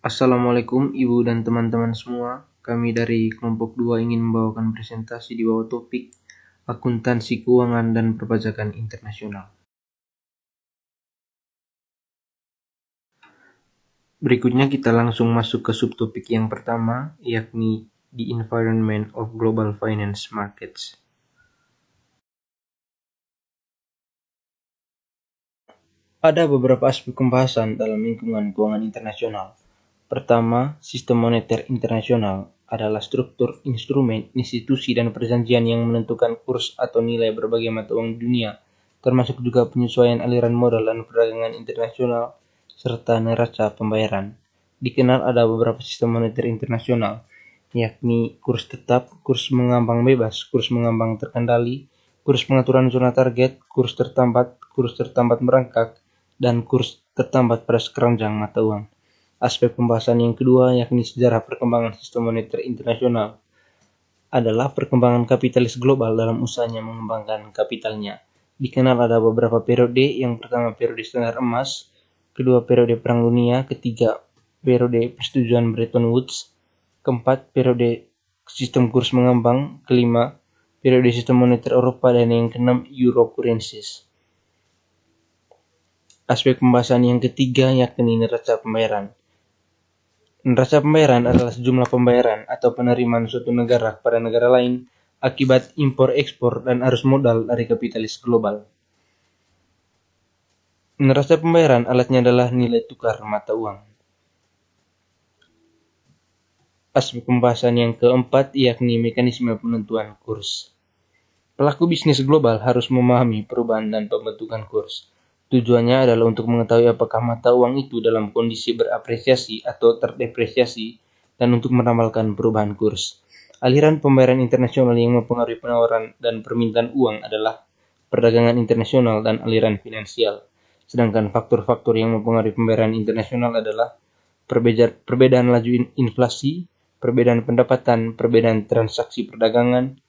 Assalamualaikum Ibu dan teman-teman semua. Kami dari kelompok 2 ingin membawakan presentasi di bawah topik akuntansi keuangan dan perpajakan internasional. Berikutnya kita langsung masuk ke subtopik yang pertama, yakni The Environment of Global Finance Markets. Ada beberapa aspek pembahasan dalam lingkungan keuangan internasional. Pertama, sistem moneter internasional adalah struktur, instrumen, institusi, dan perjanjian yang menentukan kurs atau nilai berbagai mata uang dunia, termasuk juga penyesuaian aliran modal dan perdagangan internasional, serta neraca pembayaran. Dikenal ada beberapa sistem moneter internasional, yakni kurs tetap, kurs mengambang bebas, kurs mengambang terkendali, kurs pengaturan zona target, kurs tertambat merangkak, dan kurs tertambat pada sekeranjang mata uang. Aspek pembahasan yang kedua, yakni sejarah perkembangan sistem moneter internasional, adalah perkembangan kapitalis global dalam usahanya mengembangkan kapitalnya. Dikenal ada beberapa periode, yang pertama periode standar emas, kedua periode perang dunia, ketiga periode persetujuan Bretton Woods, keempat periode sistem kurs mengambang, kelima periode sistem moneter Eropa, dan yang keenam Euro currencies. Aspek pembahasan yang ketiga, yakni neraca pembayaran. Neraca pembayaran adalah sejumlah pembayaran atau penerimaan suatu negara kepada negara lain akibat impor-ekspor dan arus modal dari kapitalis global. Neraca pembayaran alatnya adalah nilai tukar mata uang. Aspek pembahasan yang keempat, yakni mekanisme penentuan kurs. Pelaku bisnis global harus memahami perubahan dan pembentukan kurs. Tujuannya adalah untuk mengetahui apakah mata uang itu dalam kondisi berapresiasi atau terdepresiasi, dan untuk meramalkan perubahan kurs. Aliran pembayaran internasional yang mempengaruhi penawaran dan permintaan uang adalah perdagangan internasional dan aliran finansial. Sedangkan faktor-faktor yang mempengaruhi pembayaran internasional adalah perbedaan laju inflasi, perbedaan pendapatan, perbedaan transaksi perdagangan,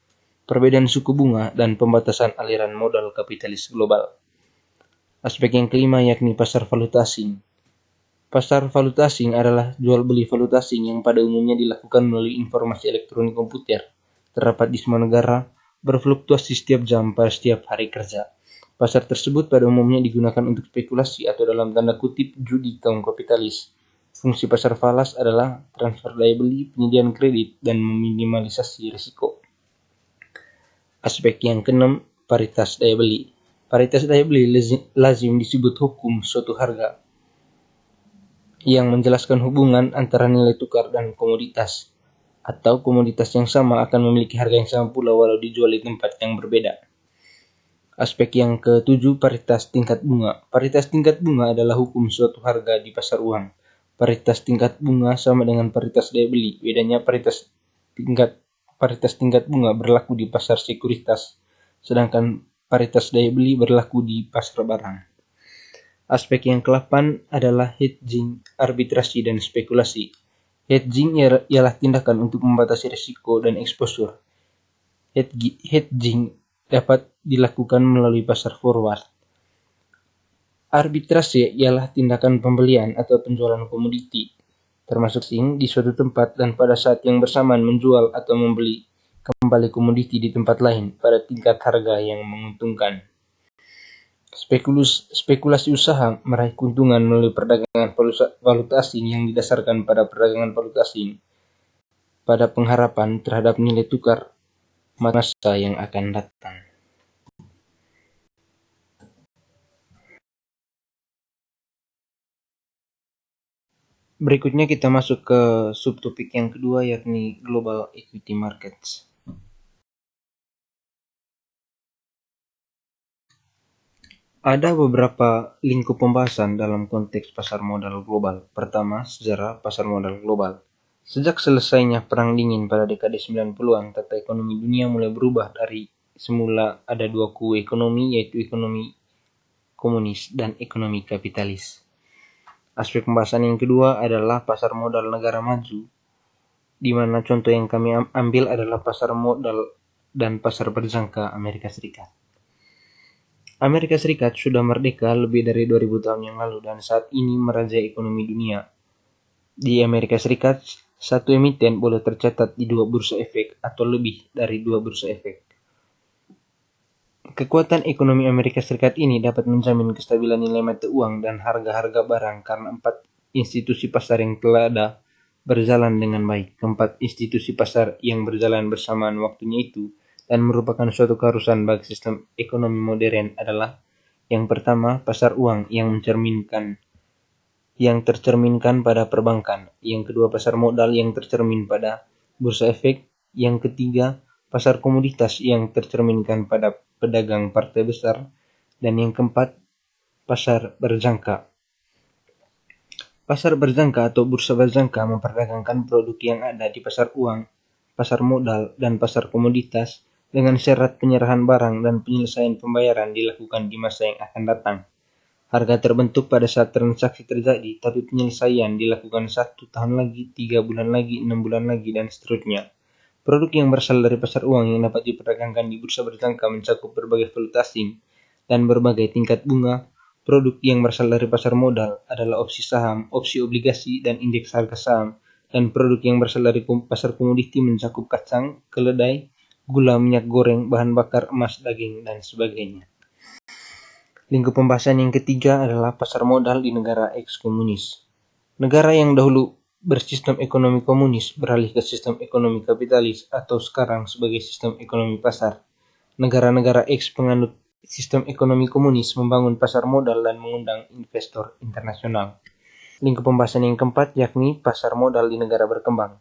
perbedaan suku bunga, dan pembatasan aliran modal kapitalis global. Aspek yang kelima, yakni pasar valuta asing. Pasar valuta asing adalah jual beli valuta asing yang pada umumnya dilakukan melalui informasi elektronik komputer, terdapat di semua negara, berfluktuasi setiap jam pada setiap hari kerja. Pasar tersebut pada umumnya digunakan untuk spekulasi atau dalam tanda kutip judi kaum kapitalis. Fungsi pasar falas adalah transfer daya beli, penyediaan kredit, dan meminimalisasi risiko. Aspek yang keenam, paritas daya beli. Paritas daya beli lazim disebut hukum suatu harga, yang menjelaskan hubungan antara nilai tukar dan komoditas, atau komoditas yang sama akan memiliki harga yang sama pula walau dijual di tempat yang berbeda. Aspek yang ketujuh, paritas tingkat bunga. Paritas tingkat bunga adalah hukum suatu harga di pasar uang. Paritas tingkat bunga sama dengan paritas daya beli. Bedanya paritas tingkat bunga berlaku di pasar sekuritas, sedangkan paritas daya beli berlaku di pasar barang. Aspek yang ke-8 adalah hedging, arbitrasi, dan spekulasi. Hedging ialah tindakan untuk membatasi risiko dan exposure. Hedging dapat dilakukan melalui pasar forward. Arbitrase ialah tindakan pembelian atau penjualan komoditi, termasuk asing, di suatu tempat dan pada saat yang bersamaan menjual atau membeli kembali komoditi di tempat lain pada tingkat harga yang menguntungkan. Spekulasi usaha meraih keuntungan melalui perdagangan valuta asing yang didasarkan pada perdagangan valuta asing pada pengharapan terhadap nilai tukar masa yang akan datang. Berikutnya kita masuk ke subtopik yang kedua, yakni Global Equity Markets. Ada beberapa lingkup pembahasan dalam konteks pasar modal global. Pertama, sejarah pasar modal global. Sejak selesainya Perang Dingin pada dekade 90-an, tata ekonomi dunia mulai berubah dari semula ada dua kubu ekonomi, yaitu ekonomi komunis dan ekonomi kapitalis. Aspek pembahasan yang kedua adalah pasar modal negara maju, di mana contoh yang kami ambil adalah pasar modal dan pasar berjangka Amerika Serikat. Amerika Serikat sudah merdeka lebih dari 2000 tahun yang lalu dan saat ini merajai ekonomi dunia. Di Amerika Serikat, satu emiten boleh tercatat di 2 bursa efek atau lebih dari 2 bursa efek. Kekuatan ekonomi Amerika Serikat ini dapat menjamin kestabilan nilai mata uang dan harga-harga barang karena 4 institusi pasar yang telah ada berjalan dengan baik. Keempat institusi pasar yang berjalan bersamaan waktunya itu dan merupakan suatu keharusan bagi sistem ekonomi modern adalah: yang pertama, pasar uang yang tercerminkan pada perbankan; yang kedua, pasar modal yang tercermin pada bursa efek; yang ketiga, pasar komoditas yang tercerminkan pada pedagang partai besar; dan yang keempat, pasar berjangka. Pasar berjangka atau bursa berjangka memperdagangkan produk yang ada di pasar uang, pasar modal, dan pasar komoditas dengan syarat penyerahan barang dan penyelesaian pembayaran dilakukan di masa yang akan datang. Harga terbentuk pada saat transaksi terjadi, tapi penyelesaian dilakukan 1 tahun lagi, 3 bulan lagi, 6 bulan lagi, dan seterusnya. Produk yang berasal dari pasar uang yang dapat diperdagangkan di bursa berjangka mencakup berbagai valuta asing dan berbagai tingkat bunga. Produk yang berasal dari pasar modal adalah opsi saham, opsi obligasi, dan indeks harga saham. Dan produk yang berasal dari pasar komoditi mencakup kacang, keledai, gula, minyak goreng, bahan bakar, emas, daging, dan sebagainya. Lingkup pembahasan yang ketiga adalah pasar modal di negara eks-komunis. Negara yang dahulu bersistem ekonomi komunis beralih ke sistem ekonomi kapitalis atau sekarang sebagai sistem ekonomi pasar. Negara-negara eks-penganut sistem ekonomi komunis membangun pasar modal dan mengundang investor internasional. Lingkup pembahasan yang keempat yakni pasar modal di negara berkembang.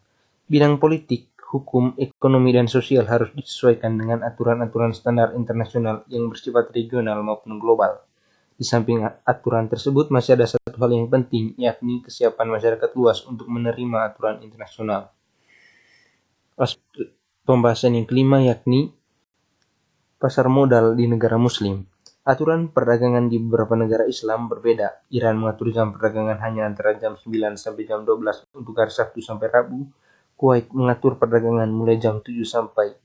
Bidang politik, hukum, ekonomi, dan sosial harus disesuaikan dengan aturan-aturan standar internasional yang bersifat regional maupun global. Di samping aturan tersebut, masih ada satu hal yang penting, yakni kesiapan masyarakat luas untuk menerima aturan internasional. Pembahasan yang kelima yakni pasar modal di negara muslim. Aturan perdagangan di beberapa negara Islam berbeda. Iran mengatur jam perdagangan hanya antara jam 9 sampai jam 12 untuk hari Sabtu sampai Rabu. Kuwait mengatur perdagangan mulai jam 7 sampai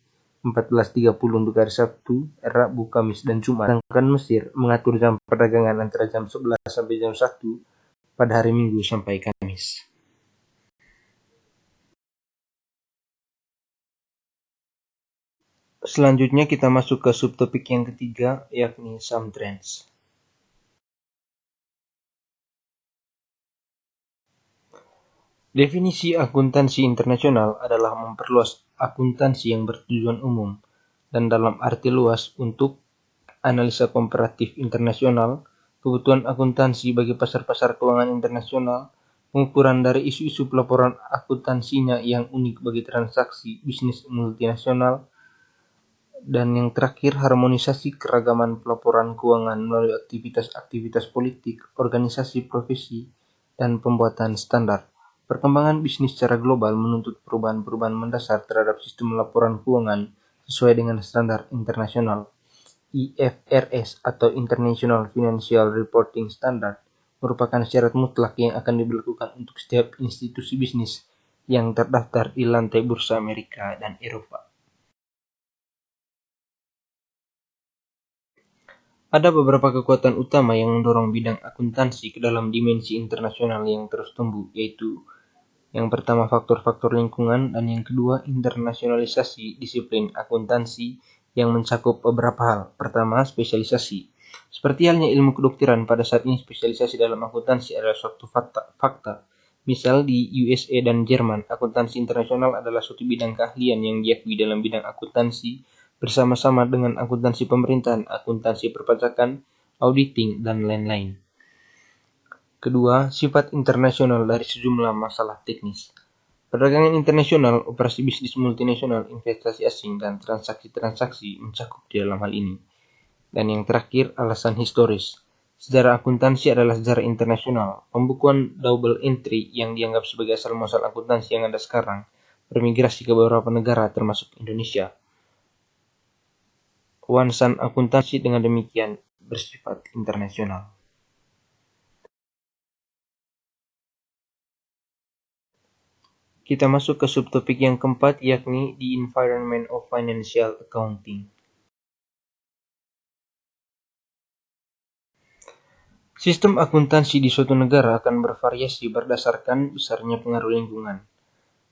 14.30 untuk hari Sabtu, Rabu, Kamis, dan Jumat. Sedangkan Mesir mengatur jam perdagangan antara jam 11 sampai jam 1 pada hari Minggu sampai Kamis. Selanjutnya kita masuk ke subtopik yang ketiga, yakni some trends. Definisi akuntansi internasional adalah memperluas akuntansi yang bertujuan umum dan dalam arti luas untuk analisa komparatif internasional, kebutuhan akuntansi bagi pasar-pasar keuangan internasional, pengukuran dari isu-isu pelaporan akuntansinya yang unik bagi transaksi bisnis multinasional, dan yang terakhir, harmonisasi keragaman pelaporan keuangan melalui aktivitas-aktivitas politik, organisasi profesi, dan pembuatan standar. Perkembangan bisnis secara global menuntut perubahan-perubahan mendasar terhadap sistem laporan keuangan sesuai dengan standar internasional. IFRS atau International Financial Reporting Standard merupakan syarat mutlak yang akan diberlakukan untuk setiap institusi bisnis yang terdaftar di lantai bursa Amerika dan Eropa. Ada beberapa kekuatan utama yang mendorong bidang akuntansi ke dalam dimensi internasional yang terus tumbuh, yaitu yang pertama faktor-faktor lingkungan dan yang kedua internasionalisasi disiplin akuntansi yang mencakup beberapa hal. Pertama, spesialisasi. Seperti halnya ilmu kedokteran, pada saat ini spesialisasi dalam akuntansi adalah suatu fakta. Misal di USA dan Jerman, akuntansi internasional adalah suatu bidang keahlian yang diakui dalam bidang akuntansi bersama-sama dengan akuntansi pemerintahan, akuntansi perpajakan, auditing, dan lain-lain. Kedua, sifat internasional dari sejumlah masalah teknis. Perdagangan internasional, operasi bisnis multinasional, investasi asing, dan transaksi-transaksi mencakup di dalam hal ini. Dan yang terakhir, alasan historis. Sejarah akuntansi adalah sejarah internasional. Pembukuan double entry yang dianggap sebagai asal-muasal akuntansi yang ada sekarang bermigrasi ke beberapa negara termasuk Indonesia. Wawasan akuntansi dengan demikian bersifat internasional. Kita masuk ke subtopik yang keempat, yakni the environment of financial accounting. Sistem akuntansi di suatu negara akan bervariasi berdasarkan besarnya pengaruh lingkungan,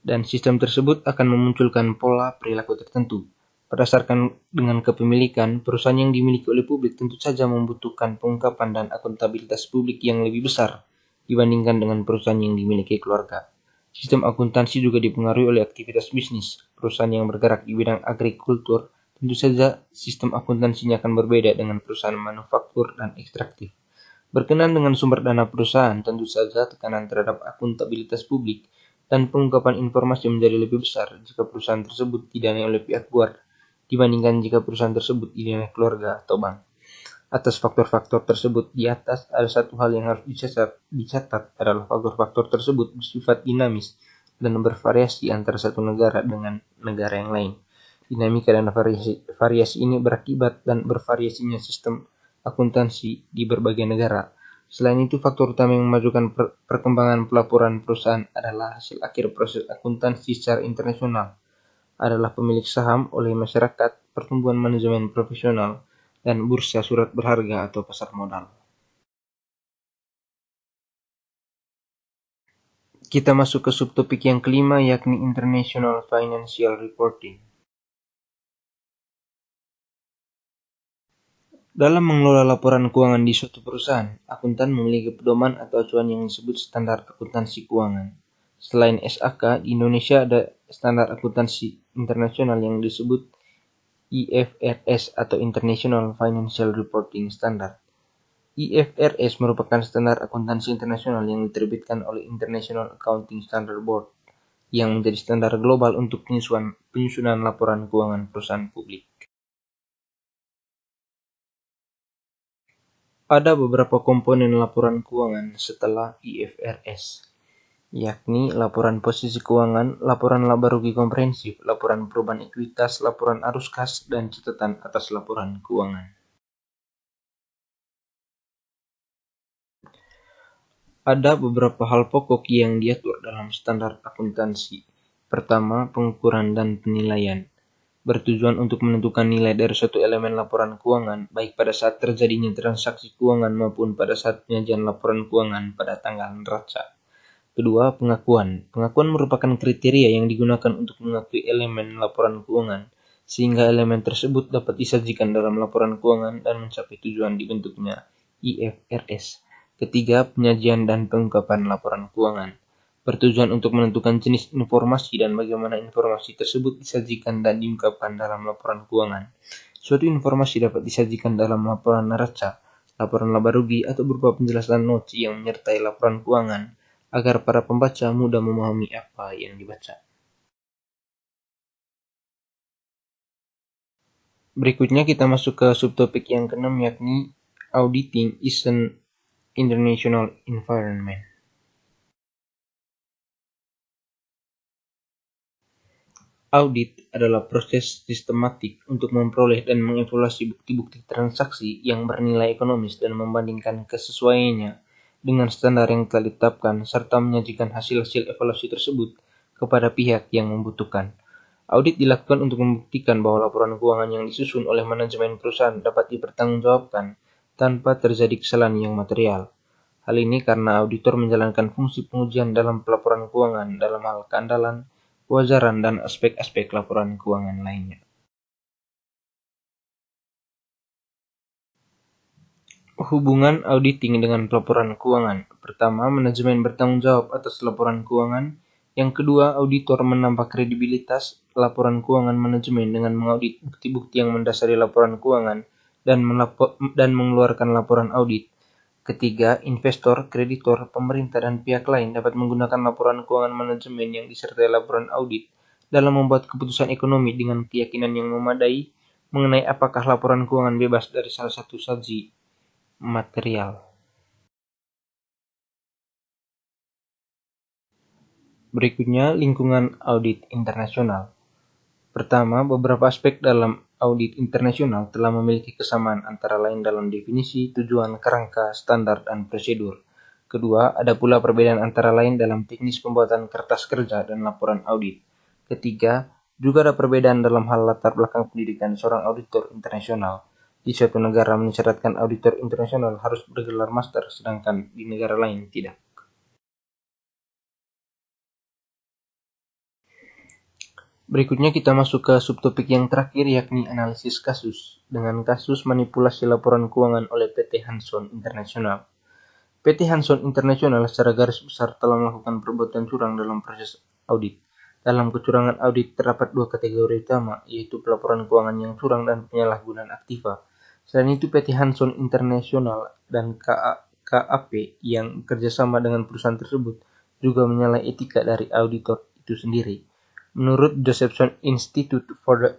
dan sistem tersebut akan memunculkan pola perilaku tertentu. Berdasarkan dengan kepemilikan, perusahaan yang dimiliki oleh publik tentu saja membutuhkan pengungkapan dan akuntabilitas publik yang lebih besar dibandingkan dengan perusahaan yang dimiliki keluarga. Sistem akuntansi juga dipengaruhi oleh aktivitas bisnis. Perusahaan yang bergerak di bidang agrikultur, tentu saja sistem akuntansinya akan berbeda dengan perusahaan manufaktur dan ekstraktif. Berkenaan dengan sumber dana perusahaan, tentu saja tekanan terhadap akuntabilitas publik dan pengungkapan informasi menjadi lebih besar jika perusahaan tersebut didanai oleh pihak luar dibandingkan jika perusahaan tersebut didanai keluarga atau bank. Atas faktor-faktor tersebut di atas, ada satu hal yang harus dicatat adalah faktor-faktor tersebut bersifat dinamis dan bervariasi antara satu negara dengan negara yang lain. Dinamika dan variasi ini berakibat dan bervariasinya sistem akuntansi di berbagai negara. Selain itu, faktor utama yang memajukan perkembangan pelaporan perusahaan adalah hasil akhir proses akuntansi secara internasional, adalah pemilik saham oleh masyarakat, pertumbuhan manajemen profesional, dan bursa surat berharga atau pasar modal. Kita masuk ke subtopik yang kelima, yakni International Financial Reporting. Dalam mengelola laporan keuangan di suatu perusahaan, akuntan memiliki pedoman atau acuan yang disebut standar akuntansi keuangan. Selain SAK, di Indonesia ada standar akuntansi internasional yang disebut IFRS atau International Financial Reporting Standard. IFRS merupakan standar akuntansi internasional yang diterbitkan oleh International Accounting Standard Board, yang menjadi standar global untuk penyusunan laporan keuangan perusahaan publik. Ada beberapa komponen laporan keuangan setelah IFRS, yakni laporan posisi keuangan, laporan laba rugi komprehensif, laporan perubahan ekuitas, laporan arus kas, dan catatan atas laporan keuangan. Ada beberapa hal pokok yang diatur dalam standar akuntansi. Pertama, pengukuran dan penilaian. Bertujuan untuk menentukan nilai dari suatu elemen laporan keuangan, baik pada saat terjadinya transaksi keuangan maupun pada saat penyajian laporan keuangan pada tanggal neraca. Kedua, pengakuan. Pengakuan merupakan kriteria yang digunakan untuk mengakui elemen laporan keuangan, sehingga elemen tersebut dapat disajikan dalam laporan keuangan dan mencapai tujuan dibentuknya IFRS. Ketiga, penyajian dan pengungkapan laporan keuangan. Bertujuan untuk menentukan jenis informasi dan bagaimana informasi tersebut disajikan dan diungkapkan dalam laporan keuangan. Suatu informasi dapat disajikan dalam laporan neraca, laporan laba rugi, atau berupa penjelasan notes yang menyertai laporan keuangan, agar para pembaca mudah memahami apa yang dibaca. Berikutnya kita masuk ke subtopik yang keenam, yakni Auditing is an International Environment. Audit adalah proses sistematik untuk memperoleh dan mengevaluasi bukti-bukti transaksi yang bernilai ekonomis dan membandingkan kesesuaiannya dengan standar yang telah ditetapkan serta menyajikan hasil-hasil evaluasi tersebut kepada pihak yang membutuhkan. Audit dilakukan untuk membuktikan bahwa laporan keuangan yang disusun oleh manajemen perusahaan dapat dipertanggungjawabkan tanpa terjadi kesalahan yang material. Hal ini karena auditor menjalankan fungsi pengujian dalam pelaporan keuangan dalam hal keandalan, kewajaran, dan aspek-aspek laporan keuangan lainnya. Hubungan auditing dengan pelaporan keuangan. Pertama, manajemen bertanggung jawab atas laporan keuangan. Yang kedua, auditor menambah kredibilitas laporan keuangan manajemen dengan mengaudit bukti-bukti yang mendasari laporan keuangan dan mengeluarkan laporan audit. Ketiga, investor, kreditor, pemerintah, dan pihak lain dapat menggunakan laporan keuangan manajemen yang disertai laporan audit dalam membuat keputusan ekonomi dengan keyakinan yang memadai mengenai apakah laporan keuangan bebas dari salah satu saji material. Berikutnya, lingkungan audit internasional. Pertama, beberapa aspek dalam audit internasional telah memiliki kesamaan antara lain dalam definisi, tujuan, kerangka, standar, dan prosedur. Kedua, ada pula perbedaan antara lain dalam teknis pembuatan kertas kerja dan laporan audit. Ketiga, juga ada perbedaan dalam hal latar belakang pendidikan seorang auditor internasional. di suatu negara mensyaratkan auditor internasional harus bergelar master, sedangkan di negara lain tidak. Berikutnya kita masuk ke subtopik yang terakhir, yakni analisis kasus, dengan kasus manipulasi laporan keuangan oleh PT Hanson International. PT Hanson International secara garis besar telah melakukan perbuatan curang dalam proses audit. Dalam kecurangan audit terdapat dua kategori utama, yaitu pelaporan keuangan yang curang dan penyalahgunaan aktiva. Selain itu, PT Hanson International dan KAP yang bekerjasama dengan perusahaan tersebut juga menyalahi etika dari auditor itu sendiri. Menurut Josephson Institute for the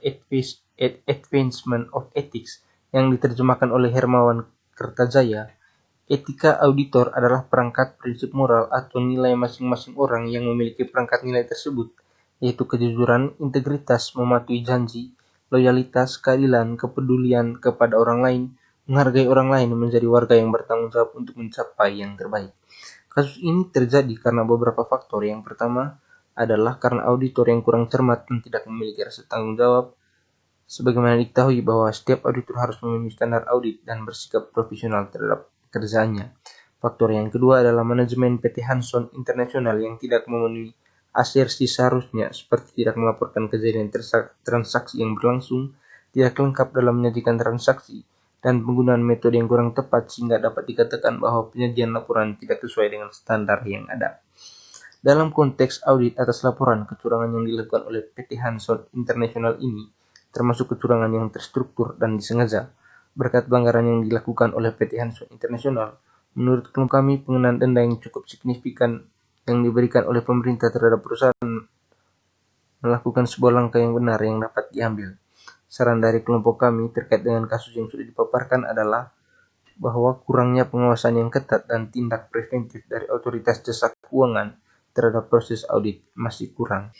Advancement of Ethics yang diterjemahkan oleh Hermawan Kertajaya, etika auditor adalah perangkat prinsip moral atau nilai masing-masing orang yang memiliki perangkat nilai tersebut, yaitu kejujuran, integritas, mematuhi janji, loyalitas, keadilan, kepedulian kepada orang lain, menghargai orang lain, menjadi warga yang bertanggung jawab untuk mencapai yang terbaik. Kasus ini terjadi karena beberapa faktor. Yang pertama adalah karena auditor yang kurang cermat dan tidak memiliki rasa tanggung jawab. Sebagaimana diketahui bahwa setiap auditor harus memenuhi standar audit dan bersikap profesional terhadap pekerjaannya. Faktor yang kedua adalah manajemen PT Hanson International yang tidak memenuhi asersi seharusnya, seperti tidak melaporkan kejadian transaksi yang berlangsung, tidak lengkap dalam menyajikan transaksi, dan penggunaan metode yang kurang tepat sehingga dapat dikatakan bahwa penyajian laporan tidak sesuai dengan standar yang ada. Dalam konteks audit atas laporan kecurangan yang dilakukan oleh PT Hanson International ini, termasuk kecurangan yang terstruktur dan disengaja, berkat pelanggaran yang dilakukan oleh PT Hanson International, menurut kami pengenaan denda yang cukup signifikan yang diberikan oleh pemerintah terhadap perusahaan melakukan sebuah langkah yang benar yang dapat diambil. Saran dari kelompok kami terkait dengan kasus yang sudah dipaparkan adalah bahwa kurangnya pengawasan yang ketat dan tindak preventif dari otoritas jasa keuangan terhadap proses audit masih kurang.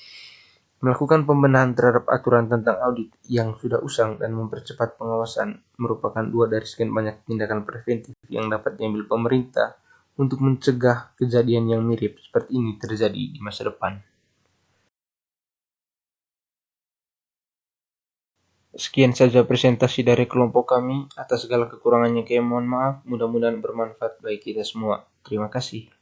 Melakukan pembenahan terhadap aturan tentang audit yang sudah usang dan mempercepat pengawasan merupakan dua dari sekian banyak tindakan preventif yang dapat diambil pemerintah untuk mencegah kejadian yang mirip seperti ini terjadi di masa depan. Sekian saja presentasi dari kelompok kami. Atas segala kekurangannya kami mohon maaf. Mudah-mudahan bermanfaat bagi kita semua. Terima kasih.